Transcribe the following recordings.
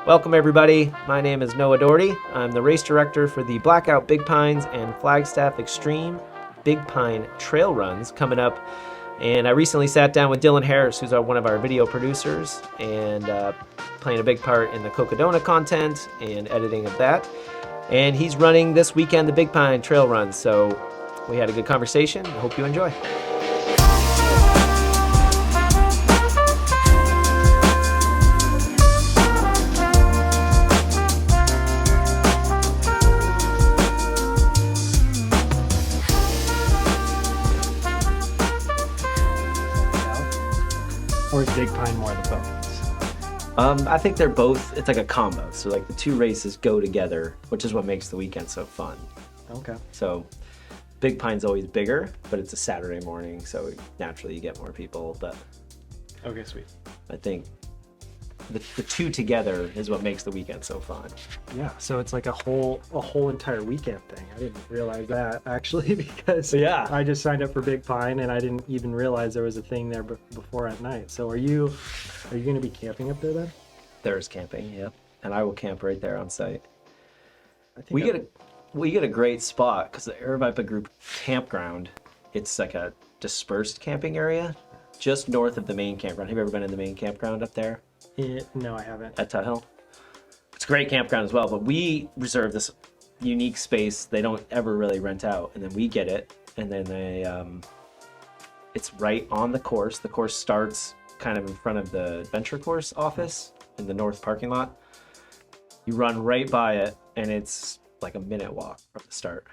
Welcome everybody, my name is Noah Doherty. I'm the race director for the Blackout Big Pines and Flagstaff Extreme Big Pine Trail Runs coming up. And I recently sat down with Dylan Harris, who's one of our video producers and playing a big part in the Cocodona content and editing of that. And he's running this weekend the Big Pine Trail Run. So we had a good conversation. I hope you enjoy. Or is Big Pine more the focus? I think they're both, it's like a combo. So like the two races go together, which is what makes the weekend so fun. Okay. So Big Pine's always bigger, but it's a Saturday morning, so naturally you get more people. But Okay, sweet. I think the two together is what makes the weekend so fun. Yeah, so it's like a whole entire weekend thing. I didn't realize that actually because Yeah. I just signed up for Big Pine and I didn't even realize there was a thing there before at night. So are you going to be camping up there then? There's camping, yep. And I will camp right there on site. I think We get a great spot because the Aravaipa group campground, it's like a dispersed camping area just north of the main campground. Have you ever been in the main campground up there? No, I haven't. At Tut Hill? It's a great campground as well, but we reserve this unique space they don't ever really rent out, and then we get it, and then it's right on the course. The course starts kind of in front of the adventure course office in the north parking lot. You run right by it, and it's like a minute walk from the start.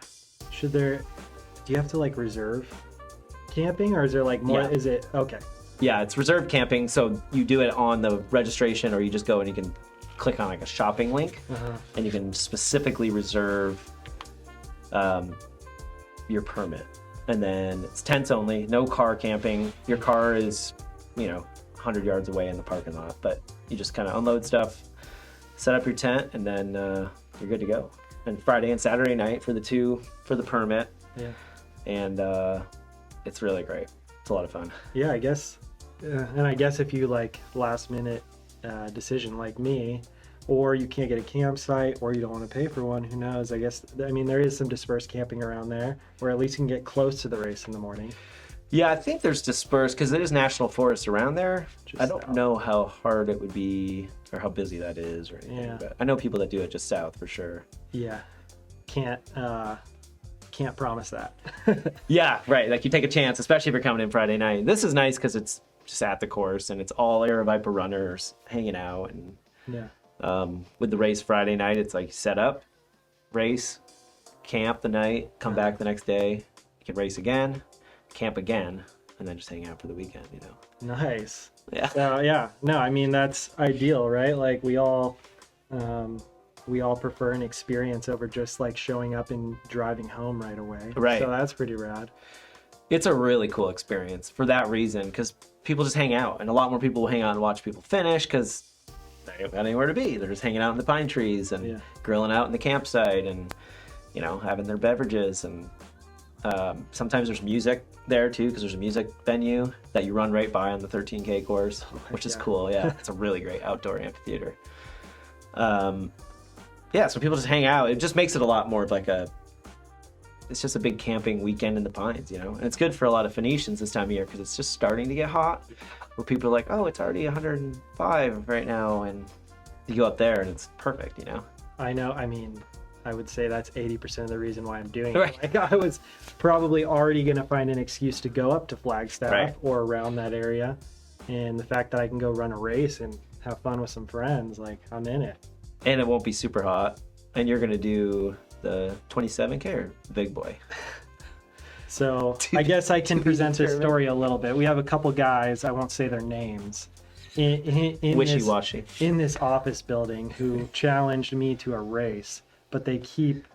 Do you have to like reserve camping or is there like more? Yeah. Is it okay? Yeah, it's reserved camping, so you do it on the registration, or you just go and you can click on like a shopping link, and you can specifically reserve your permit. And then it's tents only, no car camping. Your car is, 100 yards away in the parking lot, but you just kind of unload stuff, set up your tent, and then you're good to go. And Friday and Saturday night for the permit. Yeah. And it's really great. It's a lot of fun. Yeah, I guess. And I guess if you like last minute decision like me, or you can't get a campsite, or you don't want to pay for one, who knows? I guess, there is some dispersed camping around there, or at least you can get close to the race in the morning. Yeah, I think there's dispersed because there is national forest around there. I don't know how hard it would be or how busy that is or anything, but I know people that do it just south for sure. Yeah, can't promise that. Yeah, right. Like you take a chance, especially if you're coming in Friday night. This is nice because it's just at the course and it's all Aravaipa runners hanging out. And with the race Friday night, it's like set up, race, camp the night, come back the next day. You can race again, camp again, and then just hang out for the weekend. Nice. Yeah. So yeah, no, I mean that's ideal, right? Like we all prefer an experience over just like showing up and driving home right away. Right. So that's pretty rad. It's a really cool experience for that reason because people just hang out, and a lot more people will hang out and watch people finish because they don't got anywhere to be. They're just hanging out in the pine trees and grilling out in the campsite and having their beverages, and sometimes there's music there too because there's a music venue that you run right by on the 13K course, which is cool. Yeah, it's a really great outdoor amphitheater. So people just hang out. It just makes it a lot more of like it's just a big camping weekend in the pines, and it's good for a lot of Phoenicians this time of year because it's just starting to get hot, where people are like, oh, it's already 105 right now, and you go up there and it's perfect. I know. I mean, I would say that's 80% of the reason why I'm doing it. Right. Like I was probably already going to find an excuse to go up to Flagstaff Right. or around that area, and the fact that I can go run a race and have fun with some friends, like I'm in it. And it won't be super hot, and you're gonna do the 27K or big boy. So I guess I can present this story a little bit. We have a couple guys, I won't say their names, in Wishy-washy. in this office building who challenged me to a race, but they keep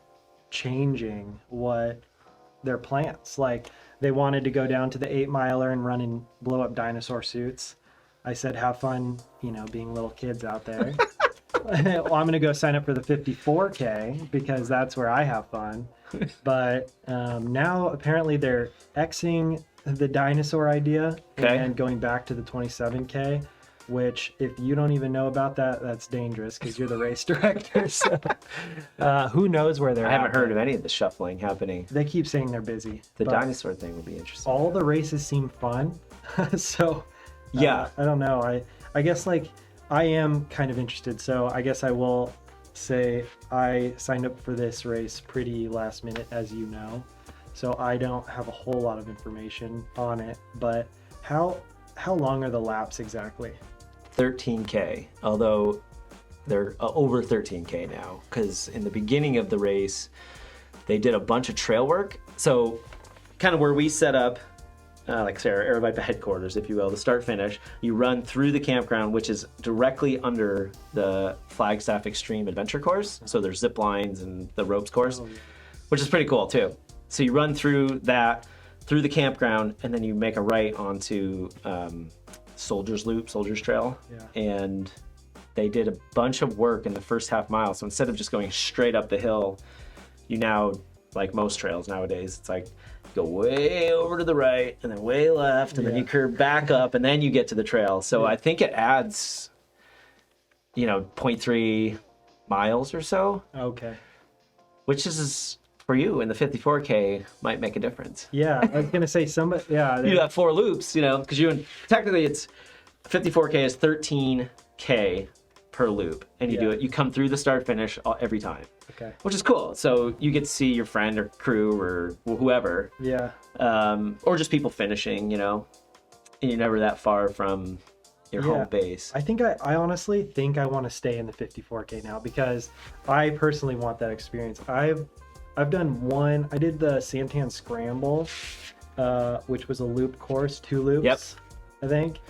changing what their plans. Like they wanted to go down to the 8 miler and run in blow up dinosaur suits. I said, have fun, being little kids out there. Well, I'm going to go sign up for the 54K because that's where I have fun. But now apparently they're Xing the dinosaur idea and going back to the 27K, which if you don't even know about that, that's dangerous because you're the race director. So who knows where they're I at. haven't heard of any of the shuffling happening. They keep saying they're busy. The but dinosaur thing would be interesting. all the races seem fun. So Yeah. I don't know. I guess like I am kind of interested. So I guess I will say I signed up for this race pretty last minute, as you know. So I don't have a whole lot of information on it. But how long are the laps exactly? 13K, although they're over 13K now, because in the beginning of the race, they did a bunch of trail work. So kind of where we set up, like Sarah, Aravaipa headquarters, if you will, the start finish, you run through the campground, which is directly under the Flagstaff Extreme Adventure course. So there's zip lines and the ropes course, which is pretty cool too. So you run through that, through the campground, and then you make a right onto Soldiers Loop, Soldiers Trail. Yeah. And they did a bunch of work in the first half mile. So instead of just going straight up the hill, you now, like most trails nowadays, it's like go way over to the right and then way left and then you curve back up and then you get to the trail. So I think it adds, 0.3 miles or so. Okay. Which is, for you in the 54K, might make a difference. Yeah, I was gonna say somebody. Yeah, You got 4 loops, because technically it's 54K is 13K per loop, and you do it. You come through the start finish every time. Okay. Which is cool. So you get to see your friend or crew or whoever. Yeah. Or just people finishing, and you're never that far from your home base. I think I honestly think I want to stay in the 54K now because I personally want that experience. I've done one. I did the Santan Scramble, which was a loop course, 2 loops. Yep. I think.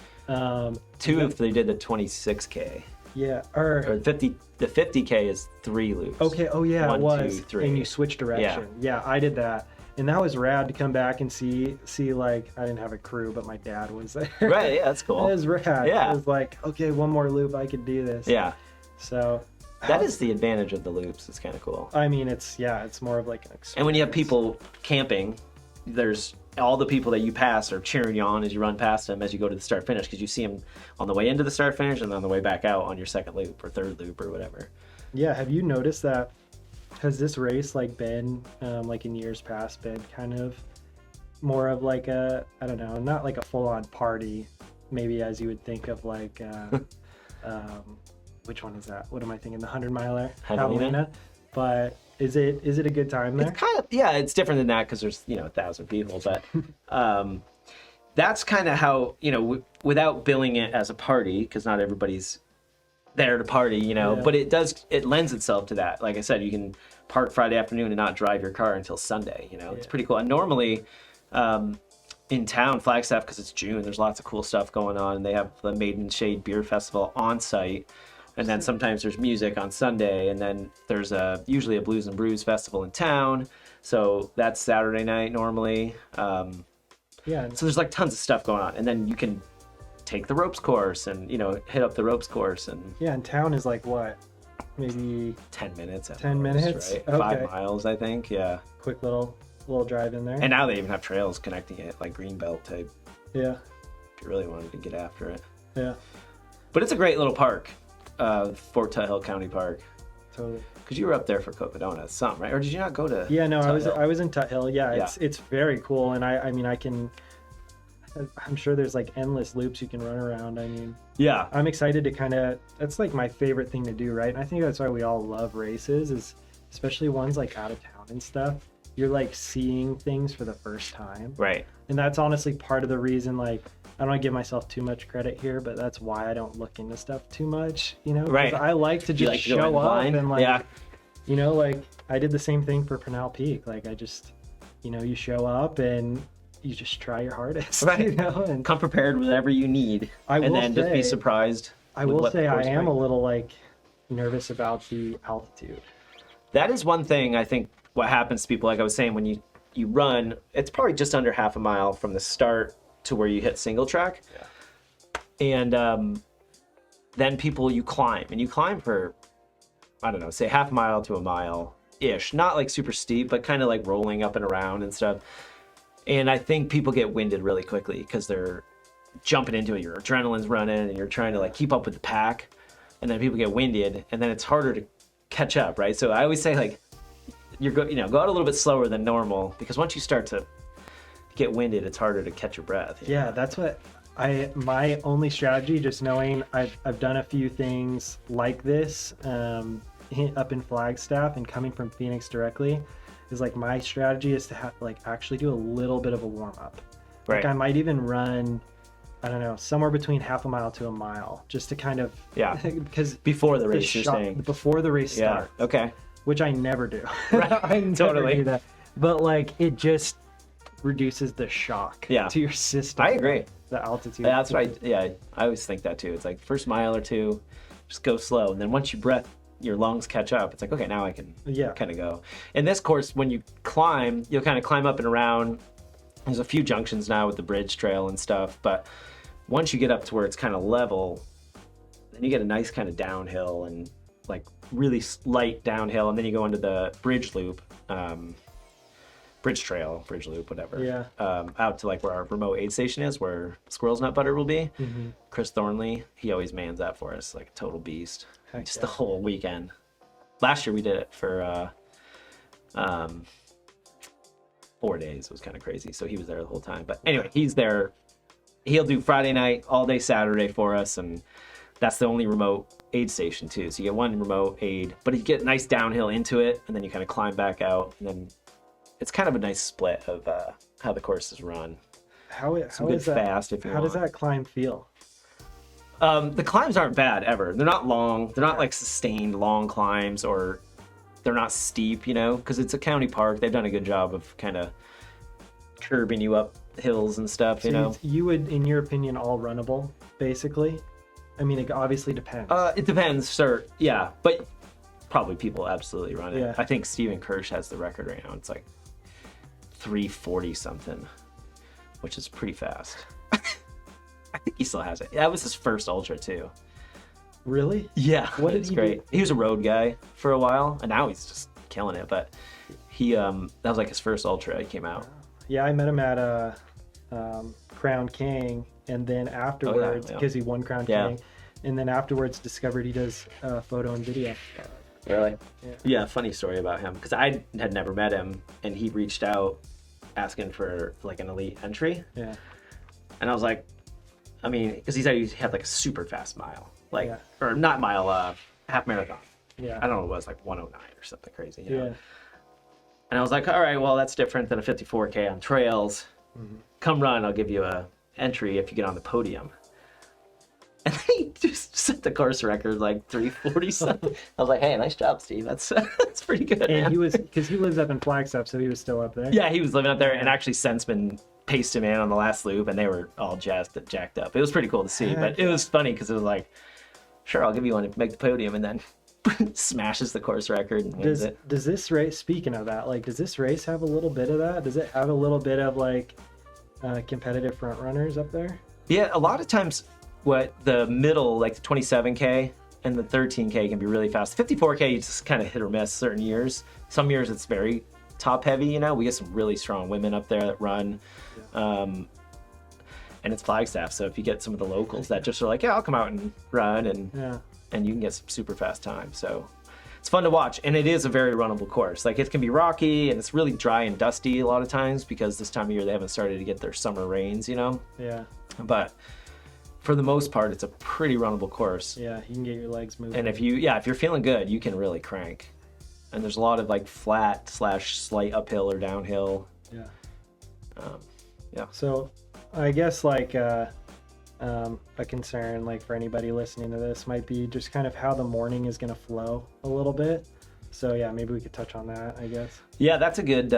2 if they did the 26K. Yeah. Or 50. The 50K is 3 loops. Okay. Oh yeah, 1, it was. 2, 3. And you switch direction. Yeah, I did that. And that was rad to come back and see like I didn't have a crew, but my dad was there. Right, yeah, that's cool. It was rad. Yeah. It was like, okay, one more loop, I could do this. Yeah. So That is the advantage of the loops. It's kind of cool. I mean, it's more of like an experience. And when you have people camping, there's all the people that you pass are cheering you on as you run past them as you go to the start finish, because you see them on the way into the start finish and on the way back out on your second loop or third loop or whatever. Yeah, have you noticed that? Has this race been like in years past been kind of more of like a, I don't know, not like a full-on party, maybe as you would think of like which one is that? What am I thinking? The 100-miler, Javelina? But is it a good time there? It's kind of, it's different than that because there's 1,000 people, but that's kind of how, without billing it as a party, because not everybody's there to party, but it lends itself to that. Like I said, you can park Friday afternoon and not drive your car until Sunday. It's pretty cool. And normally in town, Flagstaff, because it's June, there's lots of cool stuff going on. They have the Maiden Shade Beer Festival on site. And then sometimes there's music on Sunday, and then there's usually a Blues and Brews festival in town. So that's Saturday night normally. So there's like tons of stuff going on, and then you can take the ropes course and hit up the ropes course and and town is like what, maybe 10 minutes. 10 minutes, right? Okay. 5 miles, I think. Yeah. Quick little drive in there. And now they even have trails connecting it, like Greenbelt type. Yeah. If you really wanted to get after it. Yeah. But it's a great little park. Fort Tuthill County Park. Totally. Because you were up there for Cocodona, something, right? Or did you not go to? Yeah, no, Tuthill? I was in Tuthill. Yeah, it's very cool, and I mean I'm sure there's like endless loops you can run around. I mean, yeah, I'm excited to that's like my favorite thing to do, right? And I think that's why we all love races, is especially ones like out of town and stuff. You're like seeing things for the first time, right? And that's honestly part of the reason, like, I don't want to give myself too much credit here, but that's why I don't look into stuff too much, Right. I like to just show up and like, yeah. Like I did the same thing for Purnell Peak. Like I just, you show up and you just try your hardest, right? And come prepared with whatever you need, and then just be surprised. I will say I am a little like nervous about the altitude. That is one thing I think what happens to people, like I was saying, when you run, it's probably just under half a mile from the start to where you hit single track. Yeah. And then you climb for, I don't know, say half a mile to a mile ish, not like super steep, but kind of like rolling up and around and stuff. And I think people get winded really quickly because they're jumping into it, your adrenaline's running, and you're trying to like keep up with the pack, and then people get winded, and then it's harder to catch up, right? So I always say like, go out a little bit slower than normal, because once you start to get winded, it's harder to catch your breath. Yeah, that's what my only strategy, just knowing I've done a few things like this up in Flagstaff and coming from Phoenix directly, is like my strategy is to like actually do a little bit of a warm up. Right. Like I might even run, I don't know, somewhere between half a mile to a mile, just to kind of because before the race, you're saying before the race starts. Okay. Which I never do. Right. I never Totally do that. But like it just reduces the shock to your system. I agree. The altitude. That's what I always think that too. It's like first mile or two, just go slow, and then once your lungs catch up, it's like, okay, now I can kind of go. In this course, when you climb, you'll kind of climb up and around. There's a few junctions now with the bridge trail and stuff, but once you get up to where it's kind of level, then you get a nice kind of downhill and like really light downhill, and then you go into the bridge loop, bridge loop, whatever. Out to like where our remote aid station is, where Squirrel's Nut Butter will be. Mm-hmm. Chris Thornley, he always mans that for us, like a total beast. Heck just the whole weekend. Last year we did it for 4 days. It was kind of crazy. So he was there the whole time. But anyway, he's there. He'll do Friday night, all day Saturday for us, and that's the only remote aid station too. So you get one remote aid, but you get nice downhill into it, and then you kind of climb back out, and then it's kind of a nice split of how the course is run. How is that fast if you how want. Does that climb feel? The climbs aren't bad ever. They're not long. They're not like sustained long climbs, or they're not steep, because it's a county park. They've done a good job of kind of curbing you up hills and stuff, You would, in your opinion, all runnable, basically? I mean, it obviously depends. It depends, sir. Yeah, but probably people absolutely run it. Yeah. I think Steven Kirsch has the record right now. It's like 340 something, which is pretty fast. I think he still has it. That was his first ultra too. Really? Yeah. What did he great. Do? He was a road guy for a while, and now he's just killing it. But he that was like his first ultra. He came out. Yeah, I met him at Crown King, and then afterwards, because he won Crown King, and then afterwards discovered he does photo and video. Really? Yeah. Funny story about him, because I had never met him, and he reached out asking for like an elite entry. Yeah. And I was like, I mean, because he said he had like a super fast mile, or not mile, half marathon. Yeah. I don't know what it was, like 109 or something crazy. You know? Yeah. And I was like, all right, well, that's different than a 54K on trails. Mm-hmm. Come run, I'll give you a entry if you get on the podium. And he just set the course record like 340 something. I was like, hey, nice job, Steve. That's pretty good. And man. he was, because he lives up in Flagstaff, so he was still up there. Yeah, he was living up there, and actually Sensman paced him in on the last loop, and they were all jacked up. It was pretty cool to see, but it was funny because it was like, sure, I'll give you one to make the podium, and then smashes the course record and wins it. Does this race, speaking of that, like, does this race have a little bit of that? Does it have a little bit of like competitive front runners up there? Yeah, a lot of times what the middle, like the 27K and the 13K can be really fast. 54K, it's just kind of hit or miss certain years. Some years it's very top heavy, we get some really strong women up there that run. And it's Flagstaff, so if you get some of the locals that just are like, yeah, I'll come out and run, and you can get some super fast time. So it's fun to watch, and it is a very runnable course. Like, it can be rocky, and it's really dry and dusty a lot of times because this time of year they haven't started to get their summer rains, Yeah. But for the most part, it's a pretty runnable course. Yeah, you can get your legs moving. And if you're feeling good, you can really crank. And there's a lot of like flat / slight uphill or downhill. Yeah. Yeah. So I guess like a concern, like for anybody listening to this, might be just kind of how the morning is going to flow a little bit. So yeah, maybe we could touch on that, I guess. Yeah, that's a good,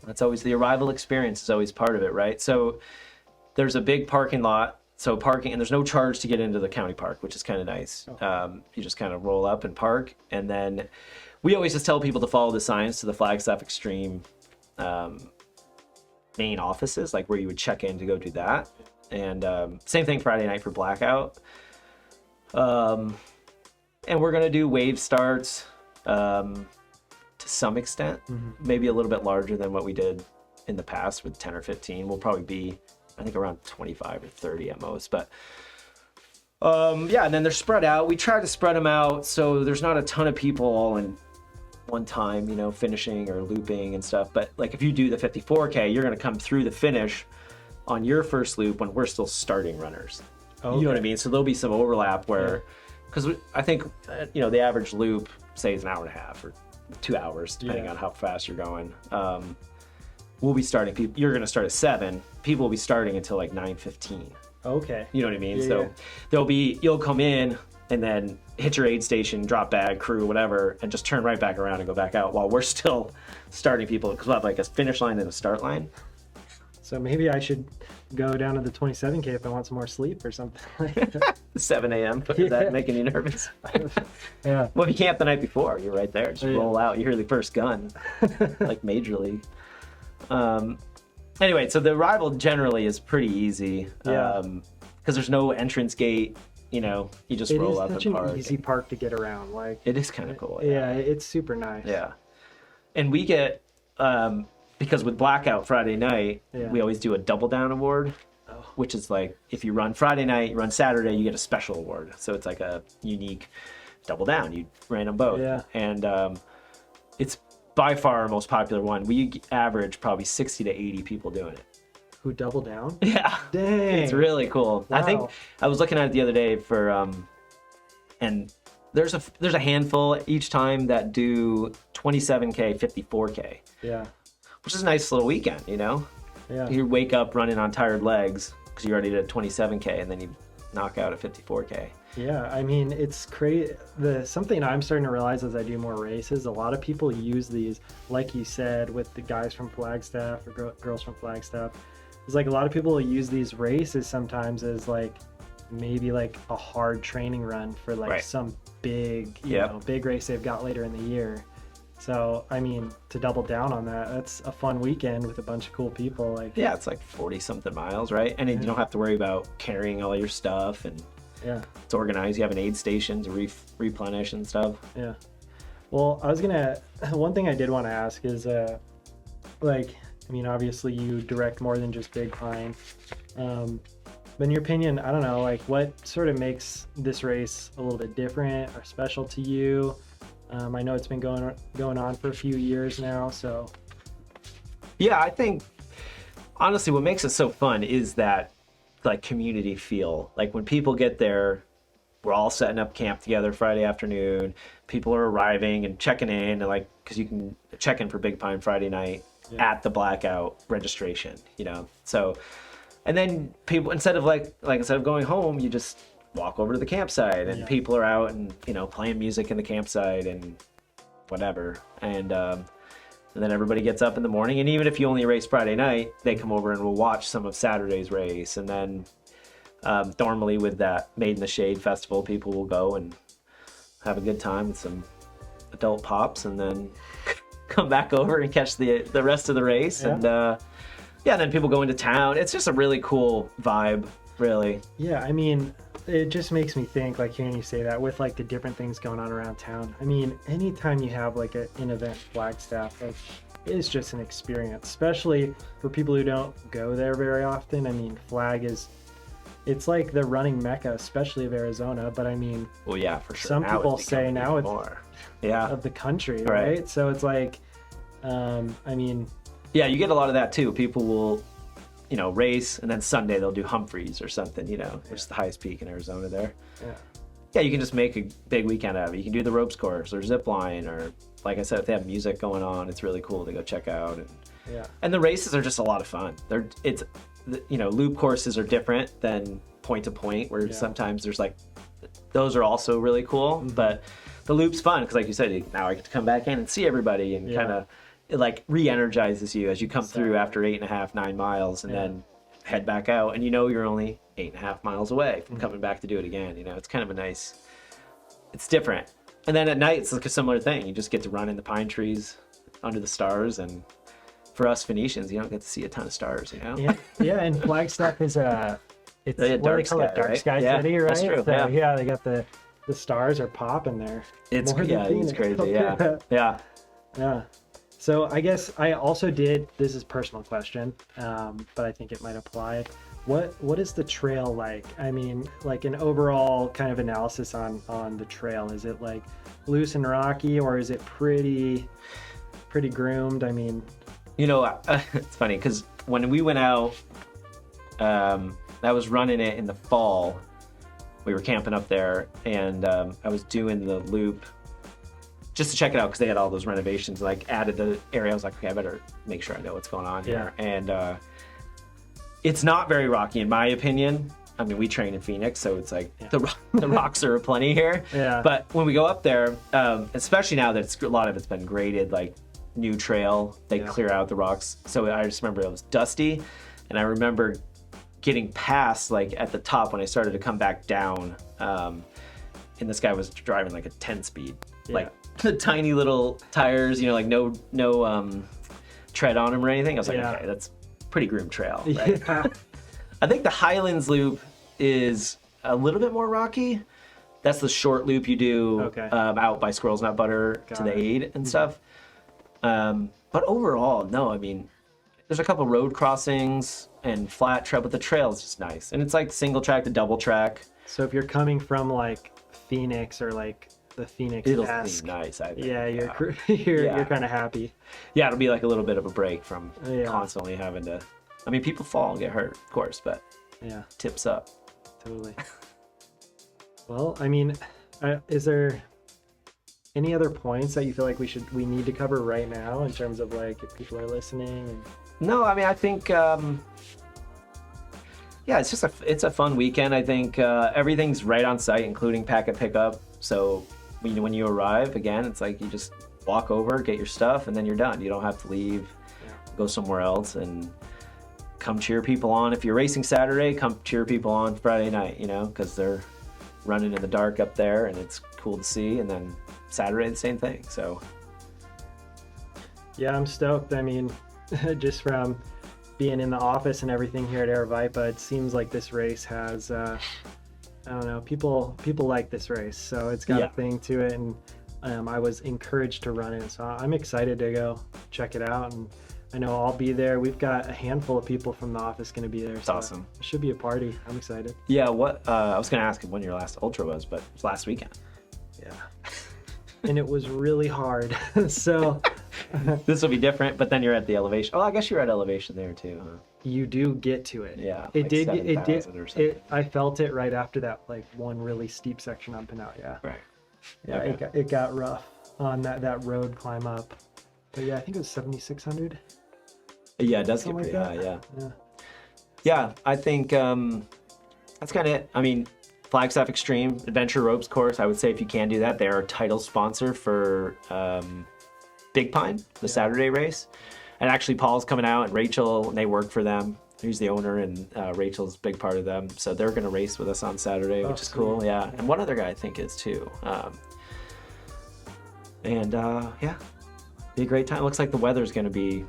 that's always, the arrival experience is always part of it, right? So there's a big parking lot. So parking, and there's no charge to get into the county park, which is kind of nice. You just kind of roll up and park. And then we always just tell people to follow the signs to the Flagstaff Extreme main offices, like where you would check in to go do that. And same thing Friday night for Blackout. And we're going to do wave starts to some extent, maybe a little bit larger than what we did in the past with 10 or 15. We'll probably be I think around 25 or 30 at most. But yeah, and then they're spread out. We try to spread them out so there's not a ton of people all in one time, you know, finishing or looping and stuff. But like if you do the 54K, you're going to come through the finish on your first loop when we're still starting runners. Okay. You know what I mean? So there'll be some overlap where, because I think, you know, the average loop, say, is an hour and a half or 2 hours, depending on how fast you're going. We'll be starting, you're going to start at 7. People will be starting until like 9:15. Okay. You know what I mean? Yeah, So there'll be, you'll come in and then hit your aid station, drop bag, crew, whatever, and just turn right back around and go back out while we're still starting people, because we'll have like a finish line and a start line. So maybe I should go down to the 27K if I want some more sleep or something like that. 7 a.m. Is that making you nervous? Yeah. Well, if you camp the night before, you're right there. Just roll out. You hear the first gun, like Major League. Anyway, so the arrival generally is pretty easy because there's no entrance gate. You know, you just roll out the park. It is such an easy park to get around. Like it is kind of cool. Yeah, it's super nice. Yeah, and we get because with Blackout Friday night, we always do a double down award, which is like if you run Friday night, you run Saturday, you get a special award. So it's like a unique double down. You ran them both. Yeah. And it's by far our most popular one. We average probably 60 to 80 people doing it. Who double down? Yeah. Dang. It's really cool. Wow. I think I was looking at it the other day for and there's a handful each time that do 27K, 54K. Yeah. Which is a nice little weekend, you know? Yeah. You wake up running on tired legs because you already did 27K and then you knock out a 54K. Yeah, I mean, it's crazy. Something I'm starting to realize as I do more races, a lot of people use these, like you said, with the guys from Flagstaff or girls from Flagstaff. It's like a lot of people will use these races sometimes as like maybe like a hard training run for like some big, you know, big race they've got later in the year. So, I mean, to double down on that, that's a fun weekend with a bunch of cool people. Like, yeah, it's like 40-something miles, right? And you don't have to worry about carrying all your stuff, and it's organized. You have an aid station to replenish and stuff. Yeah. Well, one thing I did want to ask is, like, I mean, obviously you direct more than just Big Pine. But in your opinion, I don't know, like, what sort of makes this race a little bit different or special to you? I know it's been going on for a few years now, so. Yeah, I think honestly what makes it so fun is that like community feel. Like when people get there, we're all setting up camp together Friday afternoon. People are arriving and checking in, and like because you can check in for Big Pine Friday night at the Blackout registration, you know. So, and then people instead of going home, you just walk over to the campsite and people are out and, you know, playing music in the campsite and whatever. And then everybody gets up in the morning, and even if you only race Friday night, they come over and we'll watch some of Saturday's race. And then normally with that Made in the Shade festival, people will go and have a good time with some adult pops and then come back over and catch the rest of the race. And then people go into town. It's just a really cool vibe, really. Yeah, I mean, it just makes me think, like, hearing you say that with like the different things going on around town. I mean, anytime you have like an event Flagstaff, like, it's just an experience, especially for people who don't go there very often. I mean, it's like the running mecca, especially of Arizona. But I mean, well, yeah, for sure. Some now people say now it's more. Of the country, right? So it's like, I mean, yeah, you get a lot of that too. People will, you know, race, and then Sunday they'll do Humphreys or something, you know, which is the highest peak in Arizona there. Yeah, you can just make a big weekend out of it. You can do the ropes course or zip line, or like I said, if they have music going on, it's really cool to go check out. And the races are just a lot of fun. You know, loop courses are different than point to point, where sometimes there's like, those are also really cool, but the loop's fun because, like you said, now I get to come back in and see everybody and kind of, it like re-energizes you as you come through after 8.5, 9 miles, and then head back out, and you know you're only 8.5 miles away from coming back to do it again. You know, it's kind of it's different. And then at night, it's like a similar thing. You just get to run in the pine trees under the stars, and for us Phoenicians, you don't get to see a ton of stars, you know? And Flagstaff is it's what do they call it? Dark sky city, right? That's true. So, they got the stars are popping there. It's crazy. Yeah. So I guess I also this is a personal question, but I think it might apply. What is the trail like? I mean, like an overall kind of analysis on the trail. Is it like loose and rocky, or is it pretty groomed? I mean, it's funny because when we went out, I was running it in the fall. We were camping up there, and I was doing the loop just to check it out because they had all those renovations. Like added the area. I was like, okay, I better make sure I know what's going on here. And it's not very rocky in my opinion. I mean, we train in Phoenix, so it's like the rocks are plenty here. Yeah. But when we go up there, especially now that a lot of it's been graded, like new trail, they clear out the rocks. So I just remember it was dusty, and I remember getting past like at the top when I started to come back down, and this guy was driving like a 10 speed, like the tiny little tires, like no tread on him or anything. I was like, okay, that's pretty groomed trail, right? I think the Highlands loop is a little bit more rocky. That's the short loop you do out by Squirrel's Nut Butter to the Aid and stuff. But overall, no, I mean, there's a couple road crossings and flat trail, but the trail is just nice. And it's like single track to double track. So if you're coming from like Phoenix or like the Phoenix, it'll be nice. I think. Yeah, you're kind of happy. Yeah, it'll be like a little bit of a break from constantly having to. I mean, people fall and get hurt, of course, but tips up. Totally. Well, I mean, is there any other points that you feel like we need to cover right now in terms of like if people are listening? And... No, I mean, I think it's a fun weekend. I think everything's right on site, including packet pickup. So when you arrive, again, it's like you just walk over, get your stuff, and then you're done. You don't have to leave, go somewhere else, and come cheer people on. If you're racing Saturday, come cheer people on Friday night, because they're running in the dark up there, and it's cool to see. And then Saturday, the same thing. So yeah, I'm stoked. I mean, just from being in the office and everything here at Aravaipa, it seems like this race has I don't know, people like this race, so it's got a thing to it, and I was encouraged to run it, so I'm excited to go check it out. And I know I'll be there. We've got a handful of people from the office going to be there. That's so awesome. It should be a party. I'm excited. Yeah, I was going to ask when your last ultra was, but it was last weekend. Yeah. And it was really hard. So this will be different, but then you're at the elevation. Oh, I guess you're at elevation there too, huh? You do get to it. Yeah. It like did. 7,000 or something. I felt it right after that, like one really steep section up and out. Yeah. Right. Yeah. Okay. It got rough on that road climb up. But yeah, I think it was 7,600. Yeah, it does get pretty high. Yeah. I think that's kind of it. I mean, Flagstaff Extreme Adventure Ropes course, I would say if you can do that, they're a title sponsor for Big Pine, the Saturday race. And actually Paul's coming out, and Rachel, and they work for them. He's the owner, and Rachel's a big part of them. So they're going to race with us on Saturday, which is cool. Yeah. And one other guy I think is too. Be a great time. Looks like the weather's going to be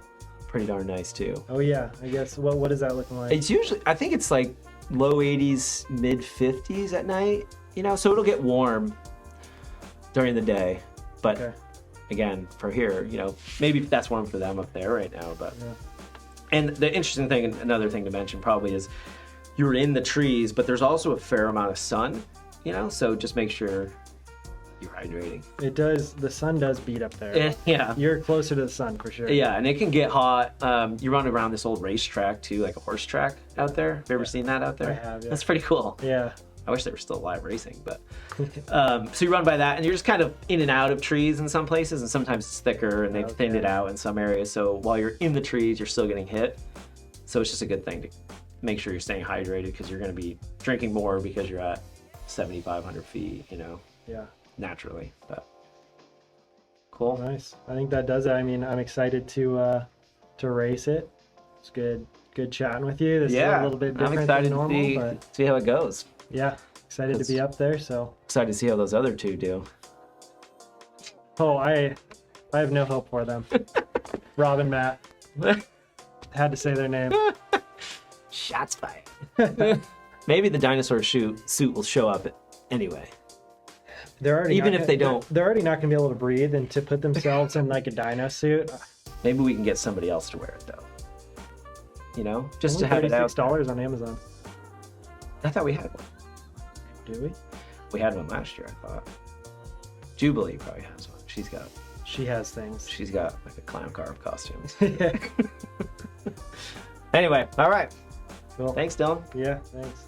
pretty darn nice too. Oh yeah, I guess. What is that looking like? It's usually, I think it's like low 80s, mid 50s at night, so it'll get warm during the day, but again, for here, maybe that's warm for them up there right now, but and the interesting thing, another thing to mention probably, is you're in the trees, but there's also a fair amount of sun, so just make sure you're hydrating. It does. The sun does beat up there. Yeah. You're closer to the sun for sure. Yeah, and it can get hot. You run around this old racetrack too, like a horse track out there. Have you ever seen that out there? I have, yeah. That's pretty cool. Yeah. I wish they were still alive racing, but so you run by that, and you're just kind of in and out of trees in some places, and sometimes it's thicker, and they've thinned it out in some areas. So while you're in the trees, you're still getting hit. So it's just a good thing to make sure you're staying hydrated, because you're going to be drinking more because you're at 7,500 feet, Yeah. naturally. But cool. Nice. I think that does it. I mean, I'm excited to race it. It's good chatting with you. This is a little bit different than normal, to but see how it goes. Yeah, excited to be up there. So excited to see how those other two do. Oh, I have no hope for them. Rob and Matt. Had to say their name. Shots fired. Maybe the dinosaur suit will show up anyway. They're already even if they don't. They're already not going to be able to breathe, and to put themselves in like a dino suit. Maybe we can get somebody else to wear it though. Just to have it out. $36 on Amazon. I thought we had one. Do we? We had one last year, I thought. Jubilee probably has one. She has things. She's got like a clown car of costumes. Yeah. Anyway, all right. Cool. Thanks, Dylan. Yeah, thanks.